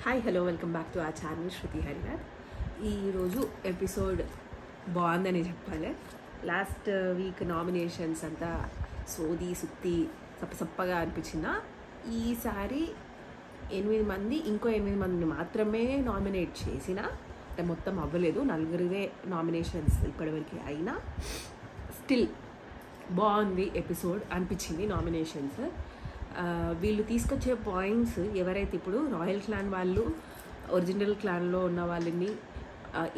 Hi hello welcome back to our channel Shruti Harinath. ఈరోజు episode బాగుందని చెప్పాలి. లాస్ట్ వీక్ నామినేషన్స్ అంతా సోది సుత్తి సప్పగా అనిపించిన ఈసారి 8 మంది ఇంకో 8 మందిని మాత్రమే నామినేట్ చేసిన, అంటే మొత్తం అవ్వలేదు, 4 నామినేషన్స్ ఇప్పటివరకు అయినా స్టిల్ బాగుంది ఎపిసోడ్ అనిపించింది. నామినేషన్స్ వీళ్ళు తీసుకొచ్చే పాయింట్స్ ఎవరైతే ఇప్పుడు రాయల్ క్లాన్ వాళ్ళు ఒరిజినల్ క్లాన్లో ఉన్న వాళ్ళని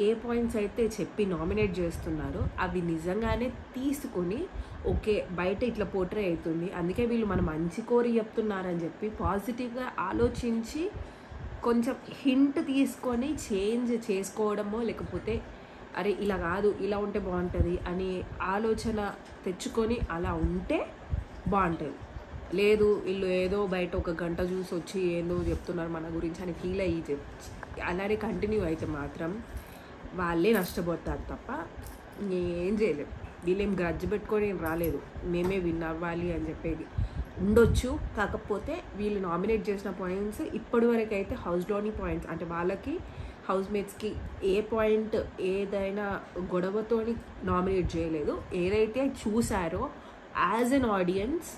ఏ పాయింట్స్ అయితే చెప్పి నామినేట్ చేస్తున్నారో అవి నిజంగానే తీసుకొని ఓకే బయట ఇట్లా పోర్ట్రే అవుతుంది, అందుకే వీళ్ళు మనం మంచి కోరి చెప్తున్నారని చెప్పి పాజిటివ్గా ఆలోచించి కొంచెం హింట్ తీసుకొని చేంజ్ చేసుకోవడమో, లేకపోతే అరే ఇలా కాదు ఇలా ఉంటే బాగుంటుంది అని ఆలోచన తెచ్చుకొని అలా ఉంటే బాగుంటుంది. లేదు వీళ్ళు ఏదో బయట ఒక గంట చూసి వచ్చి ఏదో చెప్తున్నారు మన గురించి అని ఫీల్ అయ్యి అలానే కంటిన్యూ అయితే మాత్రం వాళ్ళే నష్టపోతారు తప్ప ఏం చేయలేము. వీళ్ళేం గ్రడ్జ్ పెట్టుకొని రాలేదు, మేమే విన్ అవ్వాలి అని చెప్పేది ఉండొచ్చు. కాకపోతే వీళ్ళు నామినేట్ చేసిన పాయింట్స్ ఇప్పటివరకు అయితే హౌస్లోని పాయింట్స్, అంటే వాళ్ళకి హౌస్ మేట్స్కి ఏ పాయింట్ ఏదైనా గొడవతోని నామినేట్ చేయలేదు. ఏదైతే చూసారో యాజ్ ఎన్ ఆడియన్స్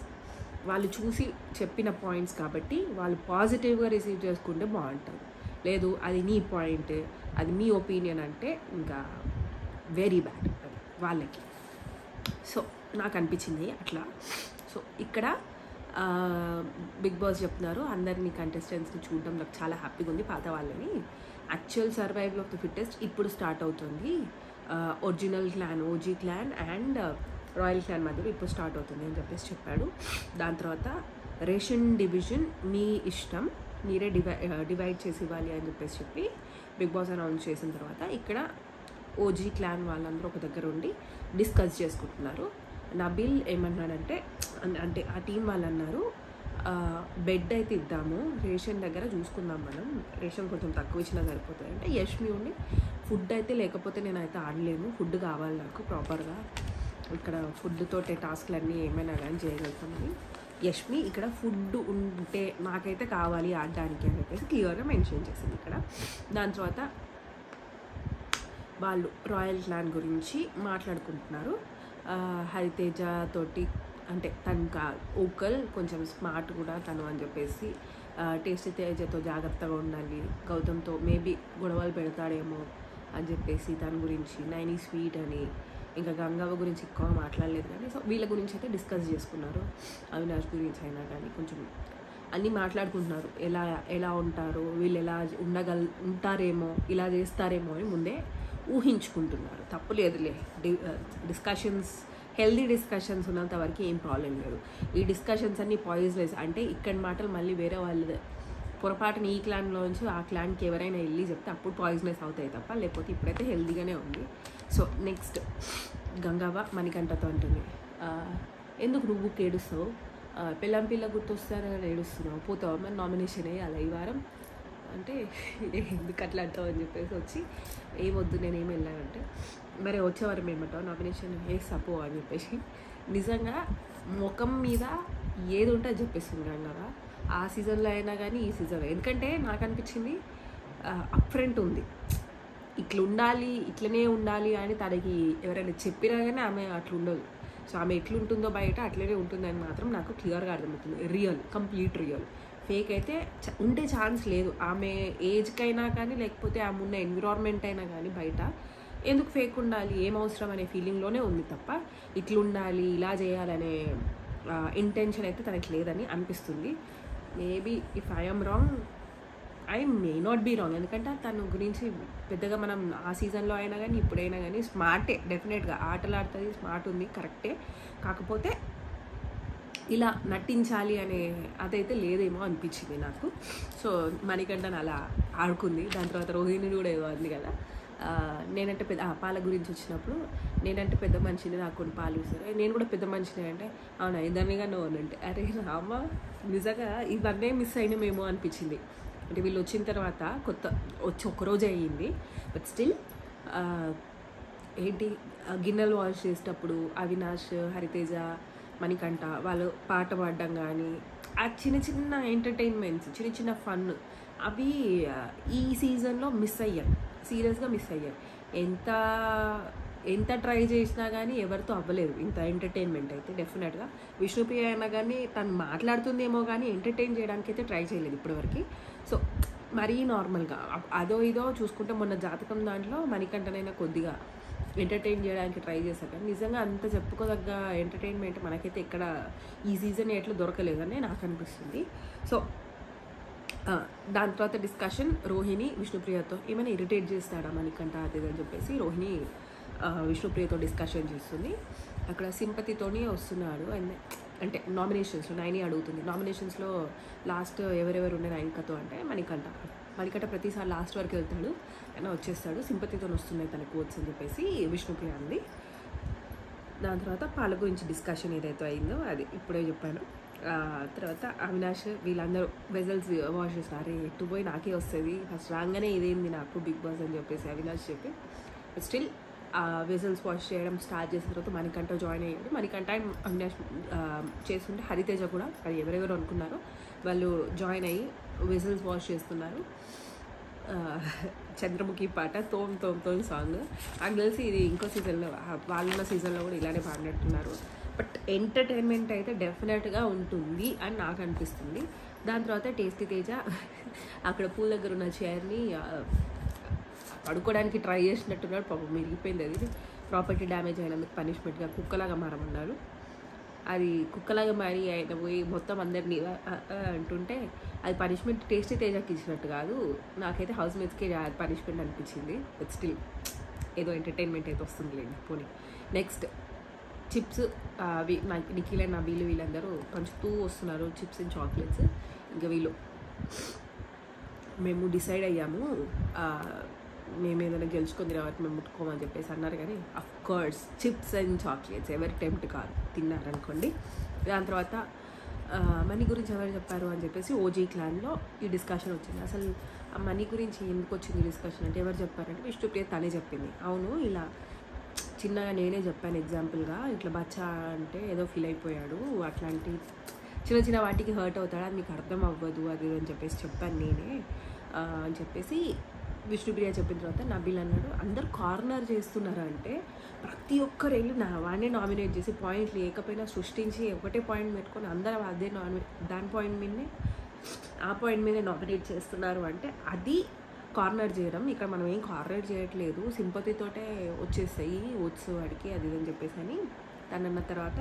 వాళ్ళు చూసి చెప్పిన పాయింట్స్ కాబట్టి వాళ్ళు పాజిటివ్గా రిసీవ్ చేసుకుంటే బాగుంటుంది. లేదు అది నీ పాయింట్, అది మీ ఒపీనియన్ అంటే ఇంకా వెరీ బ్యాడ్ వాళ్ళకి. సో నాకు అనిపించింది అట్లా. సో ఇక్కడ బిగ్ బాస్ చెప్తున్నారు అందరినీ కంటెస్టెంట్స్ని చూడడం నాకు చాలా హ్యాపీగా ఉంది. పాత వాళ్ళని actual survival of the fittest ఇప్పుడు స్టార్ట్ అవుతుంది. Original clan OG clan and royal clan మధ్యలో ఇప్పుడు స్టార్ట్ అవుతుంది అని చెప్పేసి చెప్పాడు. దాని తర్వాత రేషన్ డివిజన్ మీ ఇష్టం, మీరే డివైడ్ చేసి ఇవ్వాలి అని చెప్పేసి చెప్పి బిగ్ బాస్ అనౌన్స్ చేసిన తర్వాత ఇక్కడ ఓజీ క్లాన్ వాళ్ళందరూ ఒక దగ్గర ఉండి డిస్కస్ చేసుకుంటున్నారు. నబిల్ ఏమన్నాడంటే, అంటే ఆ టీం వాళ్ళు అన్నారు బెడ్ అయితే ఇద్దాము, రేషన్ దగ్గర చూసుకుందాం, మనం రేషన్ కొంచెం తక్కువ ఇచ్చినా సరిపోతుంది అంటే యష్మి ఉండి ఫుడ్ అయితే లేకపోతే నేనైతే ఆడలేను, ఫుడ్ కావాలి నాకు ప్రాపర్గా, ఇక్కడ ఫుడ్ తోటే టాస్క్లు అన్నీ ఏమైనా కానీ చేయగలుగుతామని యష్మి ఇక్కడ ఫుడ్ ఉంటే నాకైతే కావాలి ఆడడానికి అని చెప్పేసి క్లియర్గా మెన్షన్ చేసింది ఇక్కడ. దాని తర్వాత వాళ్ళు రాయల్ క్లాన్ గురించి మాట్లాడుకుంటున్నారు. హరితేజ తోటి అంటే తను ఓకల్ కొంచెం స్మార్ట్ కూడా తను అని చెప్పేసి, టేస్టీ తేజతో జాగ్రత్తగా ఉండాలి, గౌతమ్తో మేబీ గొడవలు పెడతాడేమో అని చెప్పేసి దాని గురించి, నైని స్వీట్ అని, ఇంకా గంగవ్వ గురించి ఎక్కువ మాట్లాడలేదు కానీ సో వీళ్ళ గురించి అయితే డిస్కస్ చేసుకున్నారు. అవినాష్ గురించి అయినా కానీ కొంచెం అన్నీ మాట్లాడుకుంటున్నారు, ఎలా ఎలా ఉంటారు వీళ్ళు, ఎలా ఉంటారేమో, ఇలా చేస్తారేమో అని ముందే ఊహించుకుంటున్నారు. తప్పు లేదులే, డిస్కషన్స్ హెల్దీ డిస్కషన్స్ ఉన్నంత వరకు ఏం ప్రాబ్లం లేదు. ఈ డిస్కషన్స్ అన్నీ పాయిజనస్ అంటే ఇక్కడి మాటలు మళ్ళీ వేరే వాళ్ళు పొరపాటున ఈ క్లాన్లోంచి ఆ క్లాన్కి ఎవరైనా వెళ్ళి చెప్తే అప్పుడు పాయిజనస్ అవుతాయి తప్ప, లేకపోతే ఇప్పుడైతే హెల్దీగానే ఉంది. సో నెక్స్ట్ గంగవ్వ మణికంఠతో అంటుంది, ఎందుకు నువ్వు ఏడుస్తావు, పిల్ల గుర్తొస్తారని ఏడుస్తున్నావు, పోతావు మరి నామినేషన్ వేయాలి ఈ వారం అంటే ఎందుకు అట్లా అంటావు అని చెప్పేసి వచ్చి ఏమొద్దు నేనేం వెళ్ళానంటే మరి వచ్చేవారం ఏమంటావు నామినేషన్ వేస్తాపో అని చెప్పేసి నిజంగా ముఖం మీద ఏది ఉంటే అది చెప్పేస్తుంది గంగవ్వ. ఆ సీజన్లో అయినా కానీ ఈ సీజన్లో, ఎందుకంటే నాకు అనిపించింది అప్ ఫ్రంట్ ఉంది, ఇట్లా ఉండాలి ఇట్లనే ఉండాలి అని తనకి ఎవరైనా చెప్పినా కానీ ఆమె అట్లా ఉండదు. సో ఆమె ఎట్లుంటుందో బయట అట్లనే ఉంటుందని మాత్రం నాకు క్లియర్గా అర్థమవుతుంది. Real, complete real. ఫేక్ అయితే ఉండే ఛాన్స్ లేదు. ఆమె ఏజ్కైనా కానీ లేకపోతే ఆమె ఉన్న ఎన్విరాన్మెంట్ అయినా కానీ బయట ఎందుకు ఫేక్ ఉండాలి, ఏం అవసరం అనే ఫీలింగ్లోనే ఉంది తప్ప ఇట్లుండాలి ఇలా చేయాలనే ఇంటెన్షన్ అయితే తనకి లేదని అనిపిస్తుంది. Maybe if I'm wrong, I may not be wrong, ఎందుకంటే తన గురించి పెద్దగా మనం ఆ సీజన్లో అయినా కానీ ఇప్పుడైనా కానీ స్మార్టే, డెఫినెట్గా ఆటలు ఆడుతుంది, స్మార్ట్ ఉంది, కరెక్టే. కాకపోతే ఇలా నటించాలి అనే అదైతే లేదేమో అనిపించింది నాకు. సో మణికంఠన్ అలా ఆడుకుంది. దాని తర్వాత రోహిణి కూడా ఏదో అంది కదా, నేనంటే పెద్ద పాల గురించి వచ్చినప్పుడు నేనంటే పెద్ద మనిషిని నాకు కొన్ని పాలు ఇస్తారు, నేను కూడా పెద్ద మనిషిని అంటే అవునా ఇద్దరినిగా నువ్వు అంటే అరే రామ నిజంగా ఇవన్నీ మిస్ అయినామేమో అనిపించింది. అంటే వీళ్ళు వచ్చిన తర్వాత వచ్చి ఒక్కరోజు అయ్యింది, బట్ స్టిల్ ఏంటి గిన్నెలు వాష్ చేసేటప్పుడు అవినాష్, హరితేజ, మణికంఠ వాళ్ళు పాట పాడడం కానీ ఆ చిన్న చిన్న ఎంటర్టైన్మెంట్స్, చిన్న చిన్న ఫన్ అవి ఈ సీజన్లో మిస్ అయ్యాను, సీరియస్గా మిస్ అయ్యాను. ఎంత ట్రై చేసినా కానీ ఎవరితో అవ్వలేదు ఇంత ఎంటర్టైన్మెంట్ అయితే. డెఫినెట్గా విష్ణుప్రియ అయినా కానీ తను మాట్లాడుతుందేమో కానీ ఎంటర్టైన్ చేయడానికి అయితే ట్రై చేయలేదు ఇప్పటివరకు. సో మరీ నార్మల్గా అదో ఇదో చూసుకుంటే మొన్న జాతకం దాంట్లో మణికంఠనైనా కొద్దిగా ఎంటర్టైన్ చేయడానికి ట్రై చేశారు, కానీ నిజంగా అంత చెప్పుకోదగ్గ ఎంటర్టైన్మెంట్ మనకైతే ఎక్కడ ఈ సీజన్ ఎట్లా దొరకలేదని నాకు అనిపిస్తుంది. సో దాని తర్వాత డిస్కషన్ రోహిణి విష్ణుప్రియతో ఏమైనా ఇరిటేట్ చేస్తాడా మణికంఠ అది అని చెప్పేసి రోహిణి విష్ణుప్రియతో డిస్కషన్ చేస్తుంది. అక్కడ సింపతితోనే వస్తున్నాడు. అంటే నామినేషన్స్లో నైని అడుగుతుంది, నామినేషన్స్లో లాస్ట్ ఎవరెవరు ఉండే నైనికతో అంటే మణికంఠ ప్రతిసారి లాస్ట్ వరకు వెళ్తాడు, అయినా వచ్చేస్తాడు, సింపతితో వస్తున్నాయి తనకు ఓట్స్ అని చెప్పేసి విష్ణుప్రియ అంది. దాని తర్వాత పాల గురించి డిస్కషన్ ఏదైతే అయిందో అది ఇప్పుడే చెప్పాను. తర్వాత అవినాష్ వీళ్ళందరూ వెజల్స్ వాష్ చేస్తారు, ఎటు పోయి నాకే వస్తుంది, ఫస్ట్ రాగానే ఇదేంది నాకు బిగ్ బాస్ అని చెప్పేసి అవినాష్ చెప్పి స్టిల్ వెజల్స్ వాష్ చేయడం స్టార్ట్ చేసిన తర్వాత మణికంఠ జాయిన్ అయ్యాడు. మణికంఠ అండ్ అవినాష్ చేస్తుంటే హరితేజ కూడా అది ఎవరెవరు అనుకున్నారో వాళ్ళు జాయిన్ అయ్యి వెజల్స్ వాష్ చేస్తున్నారు. చంద్రముఖి పాట తోమ్ తోమ్ తోమ్ సాంగ్ నాకు తెలిసి ఇది ఇంకో సీజన్లో వాళ్ళున్న సీజన్లో కూడా ఇలానే పాడినట్టున్నారు. బట్ ఎంటర్టైన్మెంట్ అయితే డెఫినెట్గా ఉంటుంది అని నాకు అనిపిస్తుంది. దాని తర్వాత టేస్టీ తేజ అక్కడ పూల దగ్గర ఉన్న చైర్ని పడుకోవడానికి ట్రై చేసినట్టున్నాడు, పాపం మిగిలిపోయింది. అది ప్రాపర్టీ డ్యామేజ్ అయినందుకు పనిష్మెంట్గా కుక్కలాగా మారమన్నారు. అది కుక్కలాగా మారి ఆయన పోయి మొత్తం అందరినీ అంటుంటే అది పనిష్మెంట్ టేస్టీ తేజకి ఇచ్చినట్టు కాదు, నాకైతే హౌస్ మేట్స్కి పనిష్మెంట్ అనిపించింది. బట్ స్టిల్ ఏదో ఎంటర్టైన్మెంట్ అయితే వస్తుంది లేండి పోనీ. Next chips Nikhil and Nabeel వీళ్ళందరూ పంచుతూ వస్తున్నారు చిప్స్ అండ్ చాక్లెట్స్. ఇంకా వీళ్ళు మేము డిసైడ్ అయ్యాము మేము ఏదైనా గెలుచుకుంది కాబట్టి మేము ముట్టుకోమని చెప్పేసి అన్నారు, కానీ అఫ్కోర్స్ చిప్స్ అండ్ చాక్లెట్స్ ఎవరి టెంప్ట్ కాదు, తిన్నారనుకోండి. దాని తర్వాత మనీ గురించి ఎవరు చెప్పారు అని చెప్పేసి ఓజీ క్లాన్లో ఈ డిస్కషన్ వచ్చింది. అసలు ఆ మనీ గురించి ఎందుకు వచ్చింది డిస్కషన్ అంటే ఎవరు చెప్పారంటే విష్ణుప్రియ తనే చెప్పింది. అవును ఇలా చిన్నగా నేనే చెప్పాను ఎగ్జాంపుల్గా, ఇట్లా బచ్చా అంటే ఏదో ఫీల్ అయిపోయాడు, అట్లాంటి చిన్న చిన్న వాటికి హర్ట్ అవుతాడు, అది మీకు అర్థం అవ్వదు అది అని చెప్పేసి చెప్పాను నేనే అని చెప్పేసి విష్ణుప్రియ చెప్పిన తర్వాత నబీల్ అన్నాడు అందరు కార్నర్ చేస్తున్నారు అంటే ప్రతి ఒక్కరు వెళ్ళి వాడినే నామినేట్ చేసి పాయింట్ లేకపోయినా సృష్టించి ఒకటే పాయింట్ పెట్టుకొని అందరూ అదే దాని పాయింట్ మీదనే ఆ పాయింట్ మీదే నామినేట్ చేస్తున్నారు అంటే అది కార్నర్ చేయడం. ఇక్కడ మనం ఏం కార్నర్ చేయట్లేదు, సింపతితోటే వచ్చేస్తాయి ఓట్స్ వాడికి అది అని చెప్పేసి అని తను అన్న తర్వాత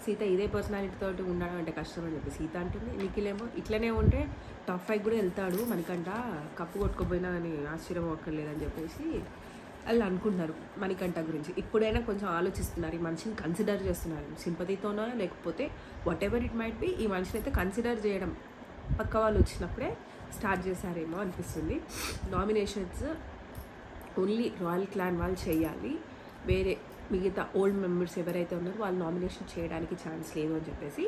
సీత ఇదే పర్సనాలిటీతో ఉండడం అంటే కష్టం అని చెప్పి సీత అంటుంది. నిఖిలేమో ఇట్లనే ఉంటే టాప్ 5 కూడా వెళ్తాడు మణికంఠ, కప్పు కొట్టుకోపోయినా అని ఆశ్చర్యం ఒక్కర్లేదని చెప్పేసి వాళ్ళు అనుకుంటున్నారు మణికంఠ గురించి. ఇప్పుడైనా కొంచెం ఆలోచిస్తున్నారు, ఈ మనిషిని కన్సిడర్ చేస్తున్నారు, సింపతితోనో లేకపోతే what ever it might be ఈ మనిషిని అయితే కన్సిడర్ చేయడం పక్క వాళ్ళు వచ్చినప్పుడే స్టార్ట్ చేశారేమో అనిపిస్తుంది. నామినేషన్స్ ఓన్లీ రాయల్ క్లాన్ వాళ్ళు చేయాలి, వేరే మిగతా ఓల్డ్ మెంబర్స్ ఎవరైతే ఉన్నారో వాళ్ళు నామినేషన్ చేయడానికి ఛాన్స్ లేదు అని చెప్పేసి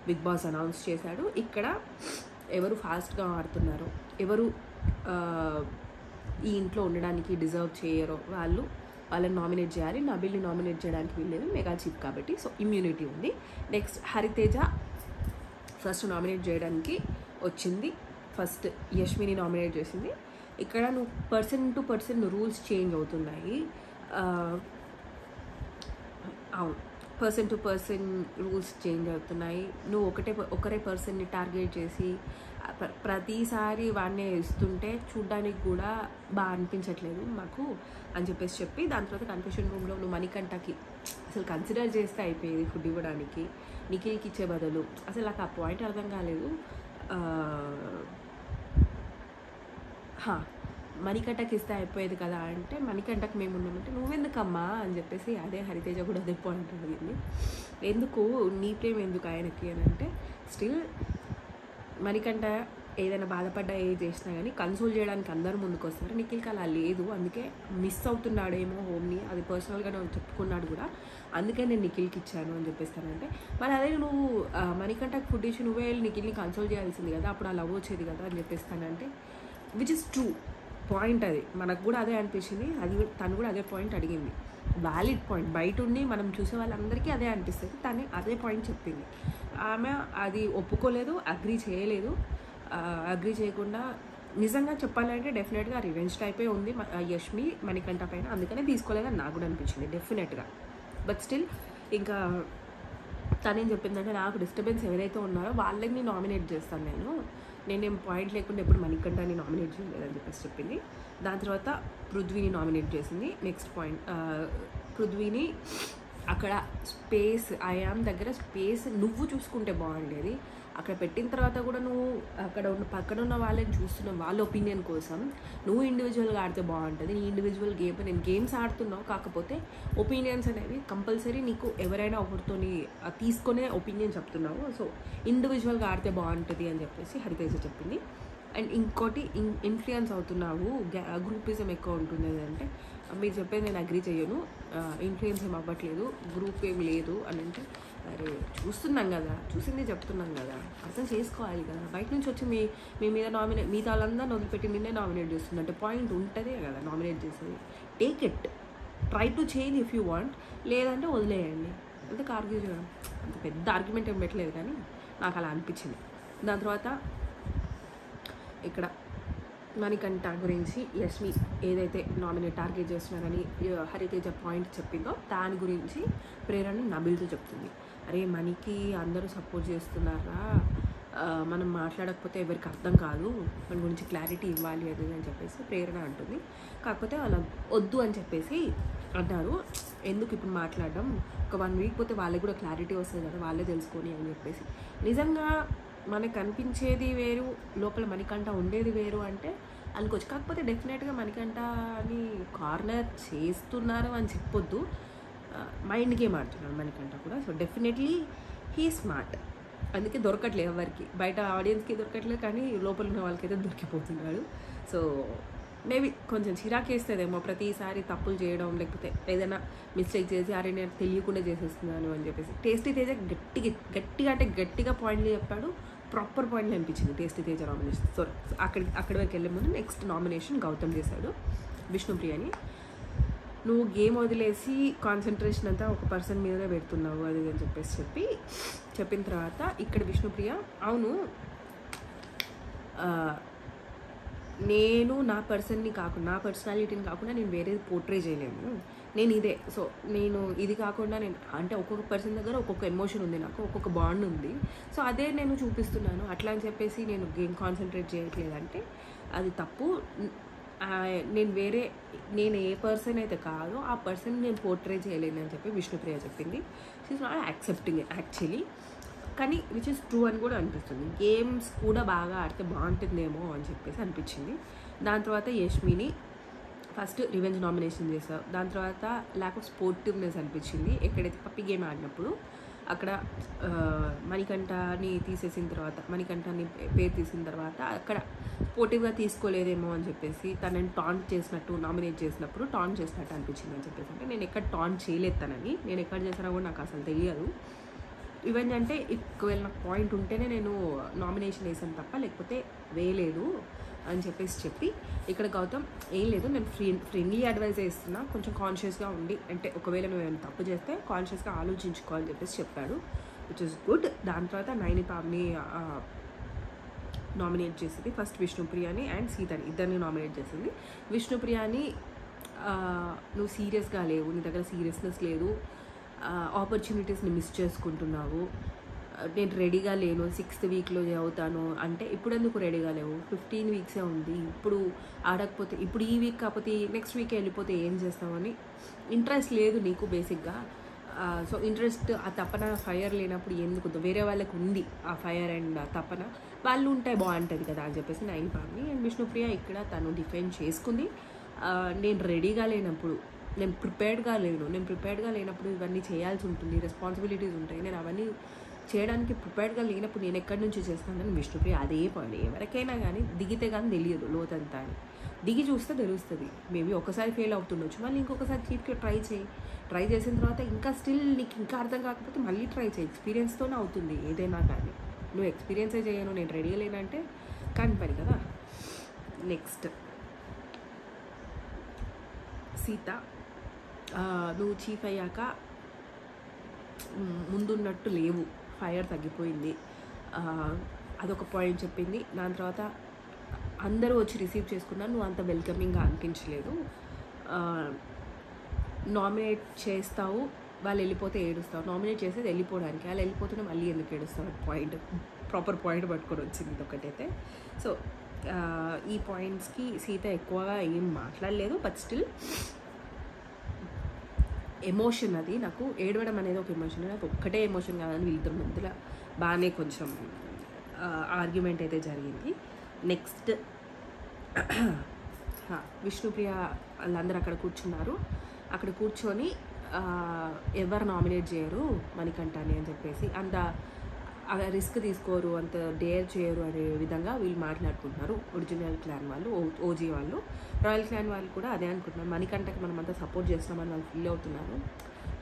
బిగ్ బాస్ అనౌన్స్ చేశాడు. ఇక్కడ ఎవరు ఫాస్ట్గా ఆడుతున్నారో ఎవరు ఈ ఇంట్లో ఉండడానికి డిజర్వ్ చేయరో వాళ్ళని నామినేట్ చేయాలి. నబీల్ని నామినేట్ చేయడానికి వీల్లేదు, మెగా చీఫ్ కాబట్టి, సో ఇమ్యూనిటీ ఉంది. నెక్స్ట్ హరితేజ ఫస్ట్ నామినేట్ చేయడానికి వచ్చింది, ఫస్ట్ యష్మిని నామినేట్ చేసింది. ఇక్కడ నువ్వు person to person rules change అవుతున్నాయి. అవును, person to person rules change అవుతున్నాయి. నువ్వు ఒకరే పర్సన్ని టార్గెట్ చేసి ప్రతిసారి వాడినే ఇస్తుంటే చూడ్డానికి కూడా బాగా అనిపించట్లేదు మాకు అని చెప్పి దాని తర్వాత కన్ఫ్యూషన్ రూమ్లో నువ్వు మణికంఠకి అసలు కన్సిడర్ చేస్తే అయిపోయేది ఫుడ్ ఇవ్వడానికి, నిఖిల్కి ఇచ్చే బదులు. అసలు నాకు ఆ పాయింట్ అర్థం కాలేదు. మణికంఠకి ఇస్తే అయిపోయేది కదా అంటే మణికంఠకి మేము ఉన్నామంటే నువ్వెందుకమ్మా అని చెప్పేసి అదే హరితేజ కూడా అదే పాయింట్ అడిగింది. ఎందుకు నీ ప్రేమ ఎందుకు ఆయనకి అని అంటే స్టిల్ మణికంఠ ఏదైనా బాధపడ్డా ఏది చేసినా కానీ కన్సోల్ చేయడానికి అందరూ ముందుకు వస్తారు. నిఖిల్కి అలా లేదు, అందుకే మిస్ అవుతున్నాడేమో హోమ్ని, అది పర్సనల్గానే చెప్పుకున్నాడు కూడా, అందుకే నేను నిఖిల్కి ఇచ్చాను అని చెప్పేస్తానంటే మరి అదే నువ్వు మణికంఠకి ఫుడ్ ఇచ్చి నువ్వే వెళ్ళి నిఖిల్ని కన్సోల్ చేయాల్సింది కదా, అప్పుడు అలా వచ్చేది కదా అని చెప్పేస్తానంటే విచ్ ఇస్ ట్రూ పాయింట్. అది మనకు కూడా అదే అనిపించింది, అది తను కూడా అదే పాయింట్ అడిగింది, వ్యాలిడ్ పాయింట్. బయట ఉండి మనం చూసే వాళ్ళందరికీ అదే అనిపిస్తుంది, తను అదే పాయింట్ చెప్పింది. ఆమె అది ఒప్పుకోలేదు, అగ్రీ చేయలేదు. అగ్రీ చేయకుండా నిజంగా చెప్పాలంటే డెఫినెట్గా రివెంజ్ టైపే ఉంది యష్మి మణికంఠ పైన, అందుకనే తీసుకోలేదని నాకు కూడా అనిపించింది డెఫినెట్గా. బట్ స్టిల్ ఇంకా తనేం చెప్పిందంటే, నాకు డిస్టర్బెన్స్ ఎవరైతే ఉన్నారో వాళ్ళని నామినేట్ చేస్తాను, నేనేం పాయింట్ లేకుండా ఎప్పుడు మణికంఠని నామినేట్ చేయలేదని చెప్పేసి చెప్పింది. దాని తర్వాత పృథ్వీని నామినేట్ చేసింది. నెక్స్ట్ పాయింట్, పృథ్వీని అక్కడ స్పేస్ ఐయామ్ దగ్గర స్పేస్ నువ్వు చూసుకుంటే బాగుండేది. అక్కడ పెట్టిన తర్వాత కూడా నువ్వు అక్కడ ఉన్న పక్కన ఉన్న వాళ్ళని చూస్తున్నావు, వాళ్ళ ఒపీనియన్ కోసం. నువ్వు ఇండివిజువల్గా ఆడితే బాగుంటుంది. నీ ఇండివిజువల్ గేమ్, నేను గేమ్స్ ఆడుతున్నావు, కాకపోతే ఒపీనియన్స్ అనేవి కంపల్సరీ నీకు ఎవరైనా ఒకరితో తీసుకునే ఒపీనియన్ చెప్తున్నావు. సో ఇండివిజువల్గా ఆడితే బాగుంటుంది అని చెప్పేసి హరితేజ చెప్పింది. అండ్ ఇంకోటి, ఇన్ఫ్లుయెన్స్ అవుతున్నావు, గ్రూపిజం ఎక్కువ ఉంటుంది అంటే మీరు చెప్పేది నేను అగ్రీ చేయను. ఇన్ఫ్లుయెన్స్ ఏం అవ్వట్లేదు, గ్రూప్ ఏం లేదు అని అంటే, అరే చూస్తున్నాం కదా, చూసింది చెప్తున్నాం కదా, అర్థం చేసుకోవాలి కదా. బయట నుంచి వచ్చి మీ మీద మిగతా వాళ్ళందరినీ వదిలిపెట్టి నిన్నే నామినేట్ చేస్తుందంటే పాయింట్ ఉంటుందే కదా నామినేట్ చేసేది. Take it, try to change if you want, లేదంటే వదిలేయండి. అంతే ఆర్గ్యూ చేయడం, అంత పెద్ద ఆర్గ్యుమెంట్ ఏం పెట్టలేదు, కానీ నాకు అలా అనిపించింది. దాని తర్వాత ఇక్కడ మణికంఠ గురించి యష్మి ఏదైతే టార్గెట్ చేస్తున్నారని హరితేజ పాయింట్ చెప్పిందో దాని గురించి ప్రేరణ నబిల్తో చెప్తుంది. అరే మనకి అందరూ సపోర్ట్ చేస్తున్నారా, మనం మాట్లాడకపోతే ఎవరికి అర్థం కాదు, మన గురించి క్లారిటీ ఇవ్వాలి అది అని చెప్పేసి ప్రేరణ అంటుంది. కాకపోతే వాళ్ళ వద్దు అని చెప్పేసి అంటారు, ఎందుకు ఇప్పుడు మాట్లాడడం, ఒక 1 వీక్ పోతే వాళ్ళకి కూడా క్లారిటీ వస్తుంది కదా, వాళ్ళే తెలుసుకొని అని చెప్పేసి. నిజంగా మనకు అనిపించేది వేరు, లోపల మణికంఠ ఉండేది వేరు అంటే అనుకోవచ్చు. కాకపోతే డెఫినెట్గా మణికంఠని కార్నర్ చేస్తున్నారు అని చెప్పొద్దు, మైండ్ గేమ్ ఆడుతున్నాడు మణికంఠ కూడా. సో డెఫినెట్లీ హీ స్మార్ట్, అందుకే దొరకట్లేదు ఎవరికి, బయట ఆడియన్స్కి దొరకట్లేదు, కానీ లోపల ఉన్న వాళ్ళకైతే దొరికిపోతున్నాడు. సో మేబీ కొంచెం చిరాకేస్తుందేమో ప్రతిసారి తప్పులు చేయడం, లేకపోతే ఏదైనా మిస్టేక్ చేసి అరే నేను తెలియకుండా చేసేస్తున్నాను అని చెప్పేసి. టేస్టీ తేజ గట్టిగా పాయింట్లు చెప్పాడు, ప్రాపర్ పాయింట్లు అనిపించింది టేస్టీ తేజ నామినేషన్. సో అక్కడి వరకు వెళ్ళే ముందు నెక్స్ట్ నామినేషన్ గౌతమ్ చేశాడు విష్ణుప్రియని. నువ్వు గేమ్ వదిలేసి కాన్సన్ట్రేషన్ అంతా ఒక పర్సన్ మీదనే పెడుతున్నావు అది అని చెప్పేసి చెప్పిన తర్వాత ఇక్కడ విష్ణుప్రియ, అవును నేను నా పర్సనాలిటీని కాకుండా నేను వేరేది పోర్ట్రే చేయలేను, నేను ఇదే. సో నేను ఇది కాకుండా నేను అంటే ఒక్కొక్క పర్సన్ దగ్గర ఒక్కొక్క ఎమోషన్ ఉంది, నాకు ఒక్కొక్క బాండ్ ఉంది, సో అదే నేను చూపిస్తున్నాను. అట్లా అని చెప్పేసి నేను గేమ్ కాన్సన్ట్రేట్ చేయట్లేదంటే అది తప్పు. నేను ఏ పర్సన్ అయితే కాదో ఆ పర్సన్ నేను పోర్ట్రే చేయలేను అని చెప్పి విష్ణుప్రియ చెప్పింది. షీఈస్ నాట్ యాక్సెప్టింగ్ యాక్చువల్లీ, కానీ విచ్ ఇస్ ట్రూ అని కూడా అనిపిస్తుంది. గేమ్స్ కూడా బాగా ఆడితే బాగుంటుందేమో అని చెప్పేసి అనిపించింది. దాని తర్వాత యష్మిని ఫస్ట్ రివెంజ్ నామినేషన్ చేశారు. దాని తర్వాత ల్యాక్ ఆఫ్ స్పోర్టివ్నెస్ అనిపించింది. ఎక్కడైతే పప్పి గేమ్ ఆడినప్పుడు అక్కడ మణికంఠని తీసేసిన తర్వాత, మణికంఠని పేరు తీసిన తర్వాత అక్కడ స్పోర్టివ్గా తీసుకోలేదేమో అని చెప్పేసి తనని టాంట్ చేసినట్టు, నామినేట్ చేసినప్పుడు టాంట్ చేసినట్టు అనిపించింది అని చెప్పేసి. అంటే నేను ఎక్కడ టాంట్ చేయలేదు తనని, నేను ఎక్కడ చేసినా కూడా నాకు అసలు తెలియదు. రివెంజ్ అంటే ఒకవేళ నాకు పాయింట్ ఉంటేనే నేను నామినేషన్ వేసాను తప్ప లేకపోతే వేయలేదు అని చెప్పి ఇక్కడ గౌతమ్ ఏం లేదు, నేను ఫ్రెండ్లీ అడ్వైజ్ చేస్తున్నా, కొంచెం కాన్షియస్గా ఉండి, అంటే ఒకవేళ నువ్వు ఏమైనా తప్పు చేస్తే కాన్షియస్గా ఆలోచించుకోవాలని చెప్పేసి చెప్పాడు, విచ్ ఇస్ గుడ్. దాని తర్వాత నైనితాల్ని నామినేట్ చేసింది. ఫస్ట్ విష్ణుప్రియని అండ్ సీతని ఇద్దరిని నామినేట్ చేసింది. విష్ణుప్రియని నువ్వు సీరియస్గా లేవు, నీ దగ్గర సీరియస్నెస్ లేదు, ఆపర్చునిటీస్ని మిస్ చేసుకుంటున్నావు, నేను రెడీగా లేను, 6th వీక్లో అవుతాను అంటే ఇప్పుడు ఎందుకు రెడీగా లేవు, 15 వీక్సే ఉంది, ఇప్పుడు ఆడకపోతే ఇప్పుడు ఈ వీక్ కాకపోతే నెక్స్ట్ వీక్ వెళ్ళిపోతే ఏం చేస్తామని ఇంట్రెస్ట్ లేదు నీకు బేసిక్గా. సో ఇంట్రెస్ట్, ఆ తపన, ఫైర్ లేనప్పుడు ఎందుకు, వేరే వాళ్ళకి ఉంది ఆ ఫైర్ అండ్ తపన, వాళ్ళు ఉంటే బాగుంటుంది కదా అని చెప్పేసి నైనితాల్ని. అండ్ విష్ణుప్రియ ఇక్కడ తను డిఫెండ్ చేసుకుంది. నేను రెడీగా లేనప్పుడు, నేను ప్రిపేర్డ్గా లేనప్పుడు ఇవన్నీ చేయాల్సి ఉంటుంది, రెస్పాన్సిబిలిటీస్ ఉంటాయి, నేను అవన్నీ చేయడానికి ప్రిపేర్డ్గా లేనప్పుడు నేను ఎక్కడి నుంచి చేస్తానని విష్ణుప్రియ అదే పాయింట్. ఎవరికైనా కానీ దిగితే కానీ తెలియదు లోతంతా అని, దిగి చూస్తే తెలుస్తుంది. మేబీ ఒకసారి ఫెయిల్ అవుతుండొచ్చు, మళ్ళీ ఇంకొకసారి చీట్గా ట్రై చేసిన తర్వాత ఇంకా స్టిల్ నీకు ఇంకా అర్థం కాకపోతే మళ్ళీ ట్రై చేయి, ఎక్స్పీరియన్స్తోనే అవుతుంది ఏదైనా. కానీ నువ్వు ఎక్స్పీరియన్సే చేయను, నేను రెడీగా లేనంటే కాని పని కదా. నెక్స్ట్ సీత, నువ్వు చీఫ్ అయ్యాక ముందున్నట్టు లేవు, ఫైర్ తగ్గిపోయింది, అదొక పాయింట్ చెప్పింది. దాని తర్వాత అందరూ వచ్చి రిసీవ్ చేసుకున్నారు, నువ్వు అంత వెల్కమింగ్గా అనిపించలేదు. నామినేట్ చేస్తావు, వాళ్ళు వెళ్ళిపోతే ఏడుస్తావు. నామినేట్ చేసేది వెళ్ళిపోవడానికి, వాళ్ళు వెళ్ళిపోతూనే మళ్ళీ ఎందుకు ఏడుస్తావు పాయింట్, ప్రాపర్ పాయింట్ పట్టుకొని వచ్చింది ఇది ఒకటైతే. సో ఈ పాయింట్స్కి సీత ఎక్కువగా ఏం మాట్లాడలేదు. బట్ స్టిల్ ఎమోషన్, అది నాకు ఏడవడం అనేది ఒక ఎమోషన్, నాకు ఒక్కటే ఎమోషన్ కాదని వీళ్ళిద్దరి మధ్యలో బాగానే కొంచెం ఆర్గ్యుమెంట్ అయితే జరిగింది. నెక్స్ట్ విష్ణుప్రియ వాళ్ళందరూ అక్కడ కూర్చున్నారు. అక్కడ కూర్చొని ఎవరు నామినేట్ చేయరు మణికంఠని అని చెప్పేసి, అంత రిస్క్ తీసుకోరు, అంత డేర్ చేయరు అనే విధంగా వీళ్ళు మాట్లాడుకుంటున్నారు. ఒరిజినల్ క్లాన్ వాళ్ళు, ఓజీ వాళ్ళు. రాయల్ క్లాన్ వాళ్ళు కూడా అదే అనుకుంటున్నారు, మణికంఠకి మనం అంతా సపోర్ట్ చేస్తున్నామని వాళ్ళు ఫీల్ అవుతున్నారు.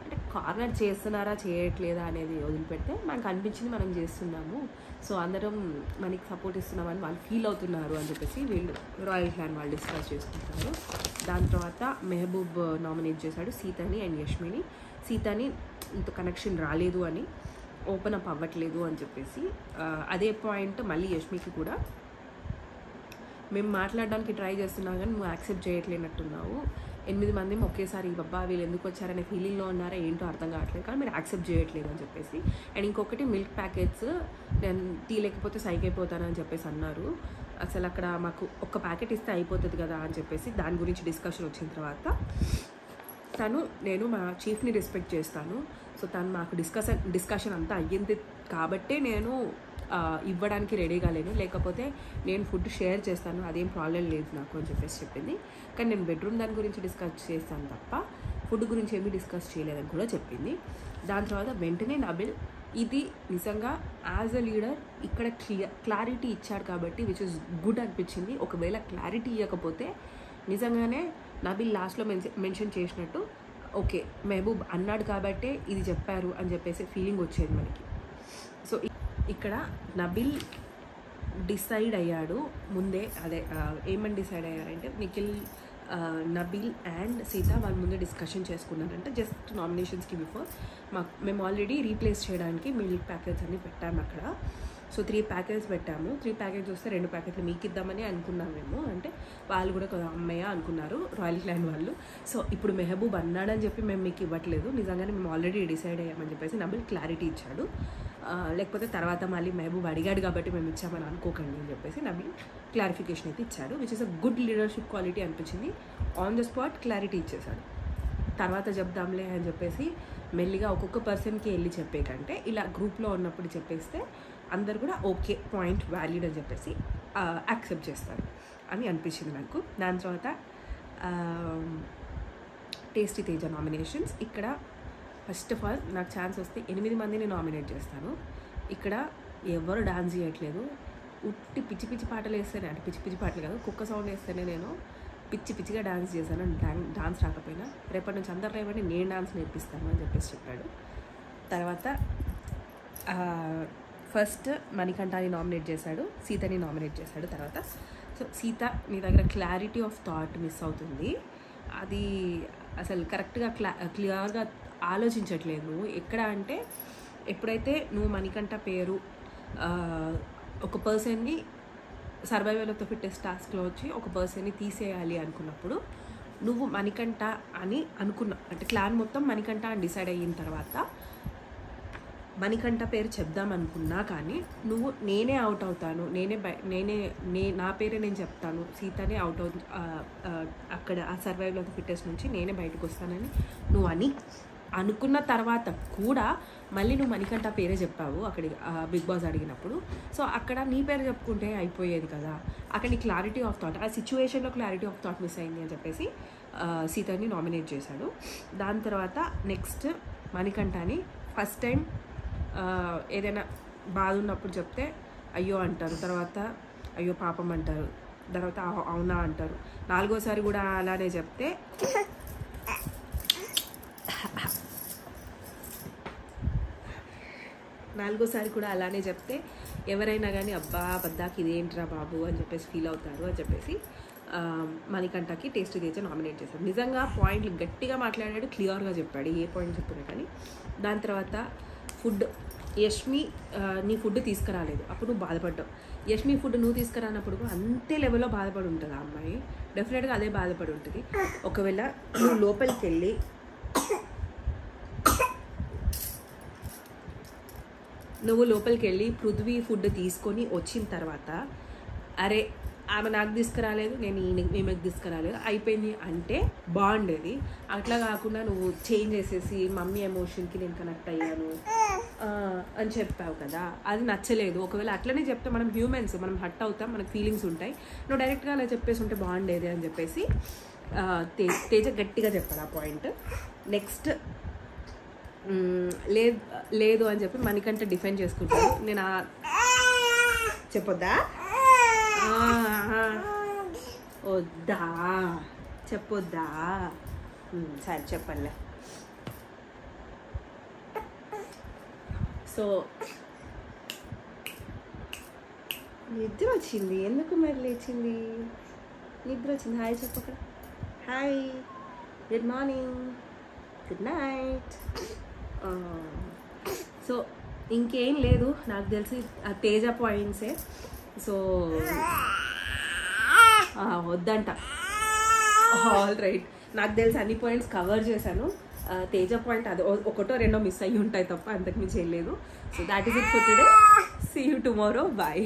అంటే కార్నర్ చేస్తున్నారా చేయట్లేదా అనేది వదిలిపెడితే మనకు అనిపించింది మనం చేస్తున్నాము, సో అందరం మనకి సపోర్ట్ ఇస్తున్నామని వాళ్ళు ఫీల్ అవుతున్నారు అని చెప్పేసి వీళ్ళు రాయల్ క్లాన్ వాళ్ళు డిస్కస్ చేసుకుంటున్నారు. దాని తర్వాత మెహబూబ్ నామినేట్ చేశాడు సీతని అండ్ యష్మిని. సీతని ఇంత కనెక్షన్ రాలేదు అని, ఓపెన్ అప్ అవ్వట్లేదు అని చెప్పేసి, అదే పాయింట్ మళ్ళీ యష్మికి కూడా, మేము మాట్లాడడానికి ట్రై చేస్తున్నాం కానీ నువ్వు యాక్సెప్ట్ చేయట్లేనట్టున్నావు, 8 మంది ఒకేసారి బాబా వీళ్ళు ఎందుకు వచ్చారనే ఫీలింగ్లో ఉన్నారా ఏంటో అర్థం కావట్లేదు, కానీ మీరు యాక్సెప్ట్ చేయట్లేదు అని చెప్పేసి. అండ్ ఇంకొకటి మిల్క్ ప్యాకెట్స్, నేను టీ లేకపోతే సైక్ అయిపోతానని చెప్పేసి అన్నారు. అసలు అక్కడ మాకు ఒక ప్యాకెట్ ఇస్తే అయిపోతుంది కదా అని చెప్పేసి దాని గురించి డిస్కషన్ వచ్చిన తర్వాత నేను మా చీఫ్ని రెస్పెక్ట్ చేస్తాను, సో తను మాకు డిస్కషన్ అంతా అయ్యింది కాబట్టే నేను ఇవ్వడానికి రెడీగా లేను, లేకపోతే నేను ఫుడ్ షేర్ చేస్తాను, అదేం ప్రాబ్లం లేదు నాకు అని చెప్పేసి చెప్పింది. కానీ నేను బెడ్రూమ్ దాని గురించి డిస్కస్ చేస్తాను తప్ప ఫుడ్ గురించి ఏమీ డిస్కస్ చేయలేదని కూడా చెప్పింది. దాని తర్వాత వెంటనే నబిల్ ఇది నిజంగా యాజ్ అ లీడర్ ఇక్కడ క్లారిటీ ఇచ్చాడు కాబట్టి విచ్ ఇస్ గుడ్ అనిపించింది. ఒకవేళ క్లారిటీ ఇవ్వకపోతే నిజంగానే నబిల్ లాస్ట్లో మెన్షన్ చేసినట్టు ఓకే మెహబూబ్ అన్నాడు కాబట్టే ఇది చెప్పారు అని చెప్పేసి ఫీలింగ్ వచ్చేది మనకి. సో ఇక్కడ నబిల్ డిసైడ్ అయ్యాడు ముందే, అదే ఏమని డిసైడ్ అయ్యారంటే నిఖిల్, నబిల్ అండ్ సీత వాళ్ళ ముందే డిస్కషన్ చేసుకున్నారంటే జస్ట్ నామినేషన్స్కి బిఫోర్ మేము ఆల్రెడీ రీప్లేస్ చేయడానికి మిల్క్ ప్యాకెట్స్ అన్నీ పెట్టాము అక్కడ. సో 3 ప్యాకెట్స్ పెట్టాము, 3 ప్యాకెట్స్ వస్తే 2 ప్యాకెట్లు మీకు ఇద్దామని అనుకున్నాం మేము, అంటే వాళ్ళు కూడా అమ్మయ్య అనుకున్నారు రాయల్ క్లాన్ వాళ్ళు. సో ఇప్పుడు మెహబూబ్ అన్నాడని చెప్పి మేము మీకు ఇవ్వట్లేదు, నిజంగానే మేము ఆల్రెడీ డిసైడ్ అయ్యామని చెప్పేసి నబిల్ క్లారిటీ ఇచ్చాడు. లేకపోతే తర్వాత మళ్ళీ మెహబూబ్ అడిగాడు కాబట్టి మేము ఇచ్చామని అనుకోకండి అని చెప్పేసి నబిల్ క్లారిఫికేషన్ అయితే ఇచ్చాడు, which is a good leadership quality అనిపించింది. ఆన్ ద స్పాట్ క్లారిటీ ఇచ్చేశాడు. తర్వాత చెప్దాంలే అని చెప్పేసి మెల్లిగా ఒక్కొక్క పర్సన్కి వెళ్ళి చెప్పే కంటే ఇలా గ్రూప్లో ఉన్నప్పుడు చెప్పేస్తే అందరు కూడా ఓకే పాయింట్ వ్యాలిడ్ అని చెప్పేసి యాక్సెప్ట్ చేస్తారు అని అనిపించింది నాకు. దాని తర్వాత టేస్టీ తేజ నామినేషన్స్. ఇక్కడ ఫస్ట్ ఆఫ్ ఆల్ నాకు ఛాన్స్ వస్తే 8 మందిని నామినేట్ చేస్తాను. ఇక్కడ ఎవరు డాన్స్ చేయట్లేదు, ఉట్టి పిచ్చి పిచ్చి పాటలు వేస్తేనే, అంటే పిచ్చి పిచ్చి పాటలు కాదు కుక్క సౌండ్ వేస్తేనే నేను పిచ్చి పిచ్చిగా డాన్స్ చేశాను. డాన్స్ రాకపోయినా రేపటి నుంచి అందరు రేపటి నేను డాన్స్ నేర్పిస్తాను అని చెప్పేసి చెప్పాడు. తర్వాత ఫస్ట్ మణికంఠని నామినేట్ చేశాడు, సీతని నామినేట్ చేశాడు. తర్వాత సో సీత నీ దగ్గర క్లారిటీ ఆఫ్ థాట్ మిస్ అవుతుంది, అది అసలు కరెక్ట్గా క్లియర్గా ఆలోచించట్లేదు నువ్వు. ఎక్కడ అంటే ఎప్పుడైతే నువ్వు మణికంఠ పేరు ఒక పర్సన్ని సర్వైవల్ ఆఫ్ ద ఫిట్టెస్ట్ టాస్క్లో వచ్చి ఒక పర్సన్ని తీసేయాలి అనుకున్నప్పుడు నువ్వు మణికంఠ అని అనుకున్నావు, అంటే క్లాన్ మొత్తం మణికంఠ అని డిసైడ్ అయిన తర్వాత మణికంఠ పేరు చెప్దామనుకున్నా కానీ నువ్వు నేనే అవుట్ అవుతాను, నా పేరే నేను చెప్తాను, సీతనే అవుట్ అక్కడ ఆ సర్వైవల్ ఆఫ్ ద ఫిట్టెస్ట్ నుంచి నేనే బయటకు వస్తానని నువ్వు అనుకున్న తర్వాత కూడా మళ్ళీ నువ్వు మణికంఠ పేరే చెప్పావు అక్కడ బిగ్ బాస్ అడిగినప్పుడు. సో అక్కడ నీ పేరు చెప్పుకుంటే అయిపోయేది కదా, అక్కడ నీ క్లారిటీ ఆఫ్ థాట్, ఆ సిచ్యువేషన్లో క్లారిటీ ఆఫ్ థాట్ మిస్ అయింది అని చెప్పేసి సీతని నామినేట్ చేశాడు. దాని తర్వాత నెక్స్ట్ మణికంఠని ఫస్ట్ టైం ఏదైనా బాధ ఉన్నప్పుడు చెప్తే అయ్యో అంటారు, తర్వాత అయ్యో పాపం అంటారు, తర్వాత అవునా అంటారు. 4వ సారి కూడా అలానే చెప్తే ఎవరైనా కానీ అబ్బా బద్దాకి ఇదేంట్రా బాబు అని చెప్పేసి ఫీల్ అవుతారు అని చెప్పేసి మణికంఠకి టేస్టీ తేజ నామినేట్ చేశాడు. నిజంగా పాయింట్లు గట్టిగా మాట్లాడాడు, క్లియర్గా చెప్పాడు ఏ పాయింట్ చెప్పినా కానీ. దాని తర్వాత యష్మి నీ ఫుడ్ తీసుకురాలేదు, అప్పుడు నువ్వు బాధపడ్డావు. యష్మి ఫుడ్ నువ్వు తీసుకురానప్పుడు అంతే లెవెల్లో బాధపడి ఉంటుంది ఆ అమ్మాయి, డెఫినెట్గా అదే బాధపడి ఉంటుంది. ఒకవేళ నువ్వు లోపలికి వెళ్ళి పృథ్వీ ఫుడ్ తీసుకొని వచ్చిన తర్వాత అరే ఆమె నాకు తీసుకురాలేదు, నేను ఈమెకు తీసుకురాలేదు, అయిపోయింది అంటే బాగుండేది. అట్లా కాకుండా నువ్వు చేంజ్ చేసేసి మమ్మీ ఎమోషన్కి నేను కనెక్ట్ అయ్యాను అని చెప్పావు కదా, అది నచ్చలేదు. ఒకవేళ అట్లనే చెప్తే మనం హ్యూమన్స్, మనం హర్ట్ అవుతాం, మనకు ఫీలింగ్స్ ఉంటాయి. నువ్వు డైరెక్ట్గా అలా చెప్పేసి ఉంటే బాగుండేది అని చెప్పేసి తేజ గట్టిగా చెప్పాడు ఆ పాయింట్. నెక్స్ట్ లేదు అని చెప్పి మనకంటే డిఫెండ్ చేసుకుంటాను. నేను చెప్పొద్దా వద్దా చెప్పొద్దా? సరే చెప్పలే. సో నిద్ర వచ్చింది, ఎందుకు మరి లేచింది? నిద్ర వచ్చింది. హాయ్ చెప్పక. Hi, good morning, good night. So ఇంకేం లేదు నాకు తెలిసి ఆ తేజ పాయింట్సే. సో వద్దంట. ఆల్ రైట్, నాకు తెలిసి అన్ని పాయింట్స్ కవర్ చేశాను. తేజ పాయింట్ అది ఒకటో రెండో మిస్ అయ్యి ఉంటాయి తప్ప అంతకు మించి చేయలేదు. So that is it for today. See you tomorrow. Bye.